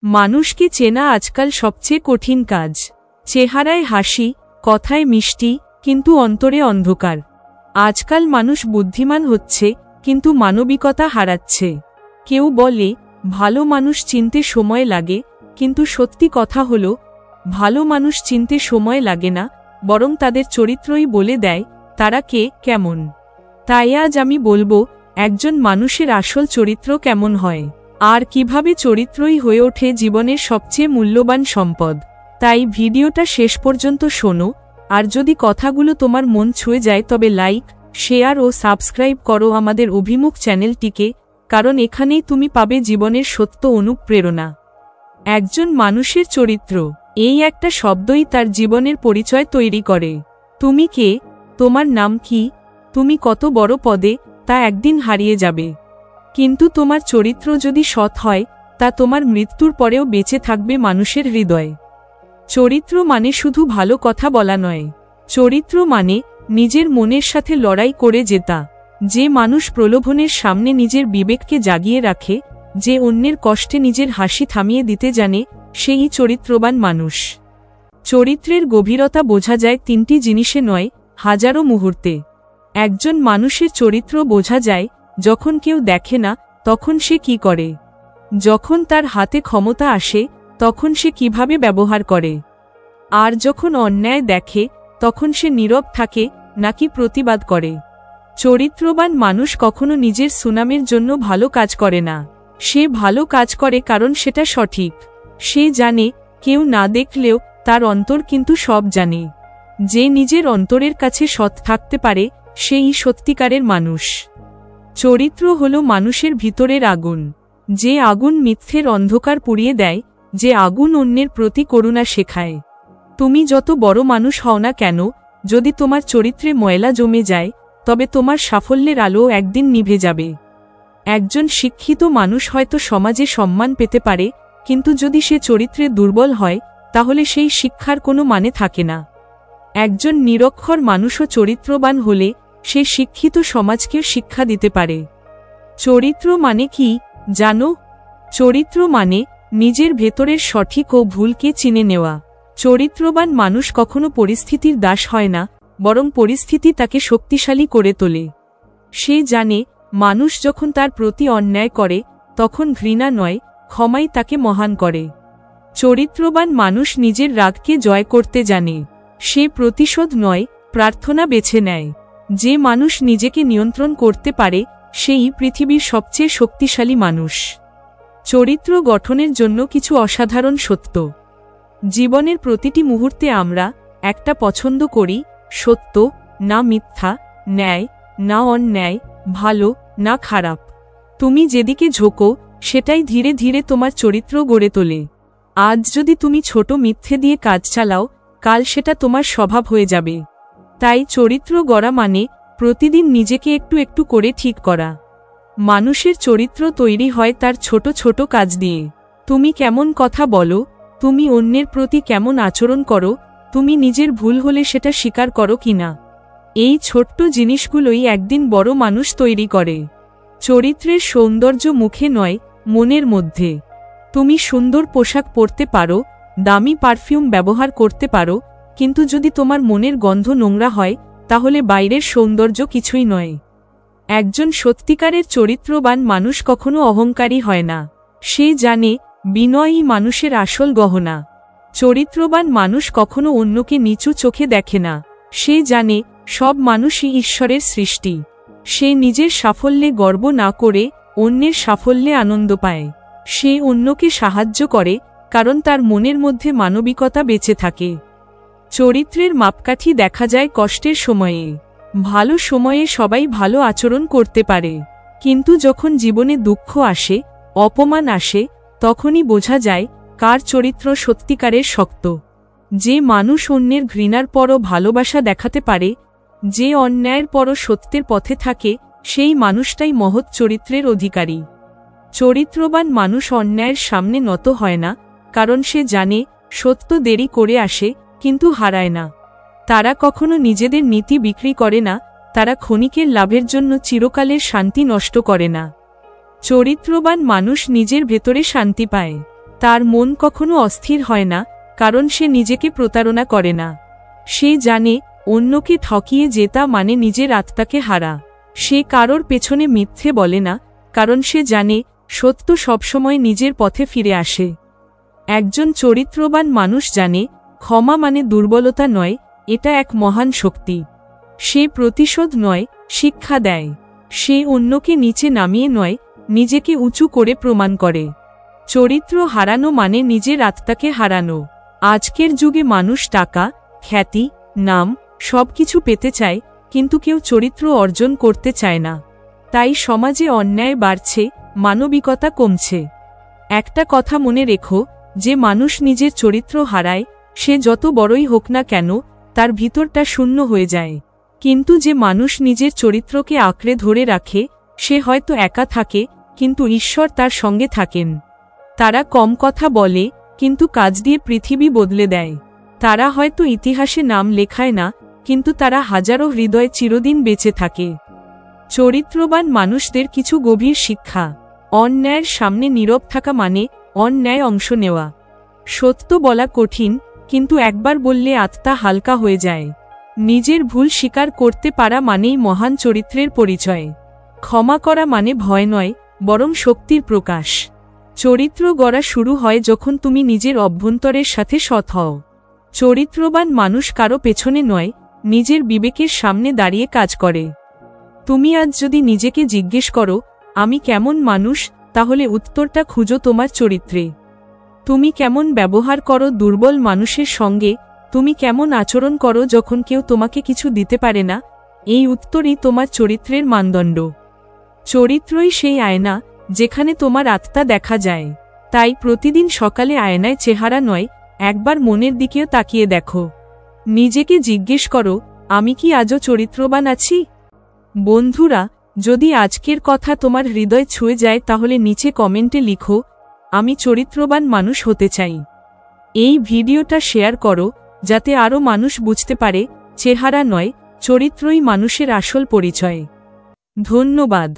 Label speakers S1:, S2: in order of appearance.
S1: মানুষকে চেনা আজকাল সবচেয়ে কঠিন কাজ। চেহারায় হাসি, কথায় মিষ্টি, কিন্তু অন্তরে অন্ধকার। আজকাল মানুষ বুদ্ধিমান হচ্ছে, কিন্তু মানবিকতা হারাচ্ছে। কেউ বলে ভালো মানুষ চিনতে সময় লাগে, কিন্তু সত্যি কথা হলো ভালো মানুষ চিনতে সময় লাগে না, বরং তাদের চরিত্রই বলে দেয় তারা কে, কেমন। তাই আজ আমি বলবো একজন মানুষের আসল চরিত্র কেমন হয়, আর কিভাবে চরিত্রই হয়ে ওঠে জীবনের সবচেয়ে মূল্যবান সম্পদ। তাই ভিডিওটা শেষ পর্যন্ত শোনো, আর যদি কথাগুলো তোমার মন ছুঁয়ে যায় তবে লাইক, শেয়ার ও সাবস্ক্রাইব করো আমাদের অভিমুখ চ্যানেলটিকে, কারণ এখানেই তুমি পাবে জীবনের সত্য অনুপ্রেরণা। একজন মানুষের চরিত্র, এই একটা শব্দই তার জীবনের পরিচয় তৈরি করে। তুমি কে, তোমার নাম কি, তুমি কত বড় পদে, তা একদিন হারিয়ে যাবে। কিন্তু তোমার চরিত্র যদি সৎ হয়, তা তোমার মৃত্যুর পরেও বেঁচে থাকবে মানুষের হৃদয়ে। চরিত্র মানে শুধু ভালো কথা বলা নয়, চরিত্র মানে নিজের মনের সাথে লড়াই করে জেতা। যে মানুষ প্রলোভনের সামনে নিজের বিবেককে জাগিয়ে রাখে, যে অন্যের কষ্টে নিজের হাসি থামিয়ে দিতে জানে, সেই চরিত্রবান মানুষ। চরিত্রের গভীরতা বোঝা যায় তিনটি জিনিসে নয়, হাজারো মুহূর্তে। একজন মানুষের চরিত্র বোঝা যায় যখন কেউ দেখে না, তখন সে কি করে। যখন তার হাতে ক্ষমতা আসে, তখন সে কিভাবে ব্যবহার করে। আর যখন অন্যায় দেখে, তখন সে নীরব থাকে নাকি প্রতিবাদ করে। চরিত্রবান মানুষ কখনো নিজের সুনামের জন্য ভালো কাজ করে না। সে ভালো কাজ করে কারণ সেটা সঠিক। সে জানে কেউ না দেখলেও তার অন্তর কিন্তু সব জানে। যে নিজের অন্তরের কাছে সৎ থাকতে পারে, সেই সত্যিকারের মানুষ। চরিত্র হলো মানুষের ভিতরের আগুন, যে আগুন মিথ্যের অন্ধকার পুড়িয়ে দেয়, যে আগুন অন্যের প্রতি করুণা শেখায়। তুমি যত বড় মানুষ হও না কেন, যদি তোমার চরিত্রে ময়লা জমে যায়, তবে তোমার সাফল্যের আলো একদিন নিভে যাবে। একজন শিক্ষিত মানুষ হয়তো সমাজে সম্মান পেতে পারে, কিন্তু যদি সে চরিত্রে দুর্বল হয়, তাহলে সেই শিক্ষার কোনো মানে থাকে না। একজন নিরক্ষর মানুষও চরিত্রবান হলে সে শিক্ষিত সমাজকে শিক্ষা দিতে পারে। চরিত্র মানে কি জানো? চরিত্র মানে নিজের ভেতরের সঠিক ও ভুলকে চিনে নেওয়া। চরিত্রবান মানুষ কখনো পরিস্থিতির দাস হয় না, বরং পরিস্থিতি তাকে শক্তিশালী করে তোলে। সে জানে মানুষ যখন তার প্রতি অন্যায় করে, তখন ঘৃণা নয়, ক্ষমাই তাকে মহান করে। চরিত্রবান মানুষ নিজের রাগকে জয় করতে জানে। সে প্রতিশোধ নয়, প্রার্থনা বেছে নেয়। যে মানুষ নিজেকে নিয়ন্ত্রণ করতে পারে, সেই পৃথিবীর সবচেয়ে শক্তিশালী মানুষ। চরিত্র গঠনের জন্য কিছু অসাধারণ সত্য। জীবনের প্রতিটি মুহূর্তে আমরা একটা পছন্দ করি, সত্য না মিথ্যা, ন্যায় না অন্যায়, ভালো না খারাপ। তুমি যেদিকে ঝোঁকো, সেটাই ধীরে ধীরে তোমার চরিত্র গড়ে তোলে। আজ যদি তুমি ছোট মিথ্যে দিয়ে কাজ চালাও, কাল সেটা তোমার স্বভাব হয়ে যাবে। তাই চরিত্র গড়া মানে প্রতিদিন নিজেকে একটু একটু করে ঠিক করা। মানুষের চরিত্র তৈরি হয় তার ছোট ছোট কাজ দিয়ে। তুমি কেমন কথা বলো, তুমি অন্যের প্রতি কেমন আচরণ করো, তুমি নিজের ভুল হলে সেটা স্বীকার করো কিনা। এই ছোট্ট জিনিসগুলোই একদিন বড় মানুষ তৈরি করে। চরিত্রের সৌন্দর্য মুখে নয়, মনের মধ্যে। তুমি সুন্দর পোশাক পরতে পারো, দামি পারফিউম ব্যবহার করতে পারো, কিন্তু যদি তোমার মনের গন্ধ নোংরা হয়, তাহলে বাইরের সৌন্দর্য কিছুই নয়। একজন সত্যিকারের চরিত্রবান মানুষ কখনো অহংকারী হয় না। সে জানে বিনয়ই মানুষের আসল গহনা। চরিত্রবান মানুষ কখনো অন্যকে নিচু চোখে দেখে না। সে জানে সব মানুষই ঈশ্বরের সৃষ্টি। সে নিজের সাফল্যে গর্ব না করে অন্যের সাফল্যে আনন্দ পায়। সে অন্যকে সাহায্য করে, কারণ তার মনের মধ্যে মানবিকতা বেঁচে থাকে। চরিত্রের মাপকাঠি দেখা যায় কষ্টের সময়ে। ভালো সময়ে সবাই ভালো আচরণ করতে পারে, কিন্তু যখন জীবনে দুঃখ আসে, অপমান আসে, তখনই বোঝা যায় কার চরিত্র সত্যিকারের শক্ত। যে মানুষ অন্যের ঘৃণার পরও ভালোবাসা দেখাতে পারে, যে অন্যায়ের পরও সত্যের পথে থাকে, সেই মানুষটাই মহৎ চরিত্রের অধিকারী। চরিত্রবান মানুষ অন্যায়ের সামনে নত হয় না, কারণ সে জানে সত্য দেরি করে আসে, কিন্তু হারায় না। তারা কখনো নিজেদের নীতি বিক্রি করে না, তারা ক্ষণিকের লাভের জন্য চিরকালের শান্তি নষ্ট করে না। চরিত্রবান মানুষ নিজের ভেতরে শান্তি পায়। তার মন কখনো অস্থির হয় না, কারণ সে নিজেকে প্রতারণা করে না। সে জানে অন্যকে ঠকিয়ে জেতা মানে নিজের আত্মাকে হারা। সে কারোর পেছনে মিথ্যে বলে না, কারণ সে জানে সত্য সবসময় নিজের পথে ফিরে আসে। একজন চরিত্রবান মানুষ জানে ক্ষমা মানে দুর্বলতা নয়, এটা এক মহান শক্তি। সে প্রতিশোধ নয়, শিক্ষা দেয়। সে অন্যকে নিচে নামিয়ে নয়, নিজেকে উঁচু করে প্রমাণ করে। চরিত্র হারানো মানে নিজের আত্মাকে হারানো। আজকের যুগে মানুষ টাকা, খ্যাতি, নাম সবকিছু পেতে চায়, কিন্তু কেউ চরিত্র অর্জন করতে চায় না। তাই সমাজে অন্যায় বাড়ছে, মানবিকতা কমছে। একটা কথা মনে রেখো, যে মানুষ নিজের চরিত্র হারায়, সে যত বড়ই হোক না কেন, তার ভিতরটা শূন্য হয়ে যায়। কিন্তু যে মানুষ নিজের চরিত্রকে আঁকড়ে ধরে রাখে, সে হয়তো একা থাকে, কিন্তু ঈশ্বর তার সঙ্গে থাকেন। তারা কম কথা বলে, কিন্তু কাজ দিয়ে পৃথিবী বদলে দেয়। তারা হয়তো ইতিহাসে নাম লেখায় না, কিন্তু তারা হাজারো হৃদয়ে চিরদিন বেঁচে থাকে। চরিত্রবান মানুষদের কিছু গভীর শিক্ষা। অন্যায়ের সামনে নীরব থাকা মানে অন্যায় অংশ নেওয়া। সত্য বলা কঠিন, কিন্তু একবার বললে আত্মা হালকা হয়ে যায়। নিজের ভুল স্বীকার করতে পারা মানেই মহান চরিত্রের পরিচয়। ক্ষমা করা মানে ভয় নয়, বরং শক্তির প্রকাশ। চরিত্র গড়া শুরু হয় যখন তুমি নিজের অভ্যন্তরের সাথে সৎ হও। চরিত্রবান মানুষ কারো পেছনে নয়, নিজের বিবেকের সামনে দাঁড়িয়ে কাজ করে। তুমি আজ যদি নিজেকে জিজ্ঞেস করো, আমি কেমন মানুষ, তাহলে উত্তরটা খুঁজো তোমার চরিত্রে। তুমি কেমন ব্যবহার করো দুর্বল মানুষের সঙ্গে, তুমি কেমন আচরণ করো যখন কেউ তোমাকে কিছু দিতে পারে না, এই উত্তরই তোমার চরিত্রের মানদণ্ড। চরিত্রই সেই আয়না, যেখানে তোমার আত্মা দেখা যায়। তাই প্রতিদিন সকালে আয়নায় চেহারা নয়, একবার মনের দিকেও তাকিয়ে দেখো। নিজেকে জিজ্ঞেস করো, আমি কি আজও চরিত্রবান আছি? বন্ধুরা, যদি আজকের কথা তোমার হৃদয় ছুঁয়ে যায় তাহলে নিচে কমেন্টে লিখো, আমি চরিত্রবান মানুষ হতে চাই। এই ভিডিওটা শেয়ার করো, যাতে আরও মানুষ বুঝতে পারে চেহারা নয়, চরিত্রই মানুষের আসল পরিচয়। ধন্যবাদ।